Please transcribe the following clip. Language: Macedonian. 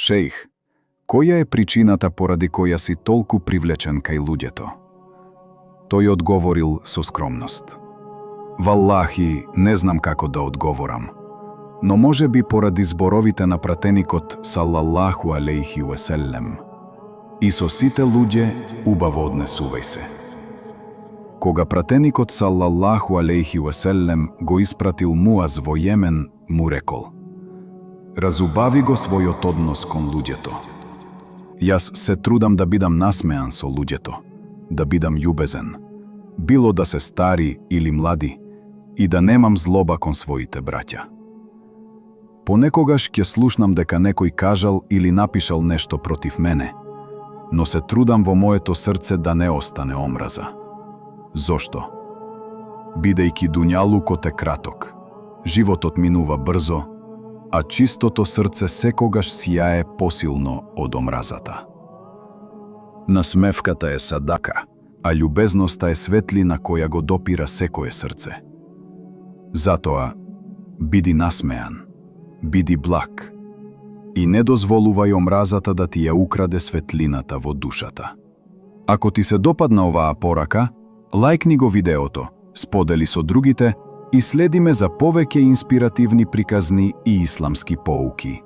Шејх, која е причината поради која си толку привлечен кај луѓето? Тој одговорил со скромност. Валлахи, не знам како да одговорам, но може би поради зборовите на пратеникот салаллаху алейхи веселем. И со сите луѓе убаво однесувај се. Кога пратеникот салаллаху алейхи веселем го испратил Муаз во Јемен, му рекол: разубави го својот однос кон луѓето. Јас се трудам да бидам насмеан со луѓето, да бидам љубезен, било да се стари или млади, и да немам злоба кон своите браќа. Понекогаш ќе слушнам дека некој кажал или напишал нешто против мене, но се трудам во моето срце да не остане омраза. Зошто? Бидејќи дуњалукот е краток, животот минува брзо, а чистото срце секогаш сијае посилно од омразата. Насмевката е садака, а љубезноста е светлина која го допира секое срце. Затоа, биди насмеан, биди благ и не дозволувај омразата да ти ја украде светлината во душата. Ако ти се допадна оваа порака, лајкни го видеото, сподели со другите и следи ме за повеќе инспиративни приказни и исламски поуки.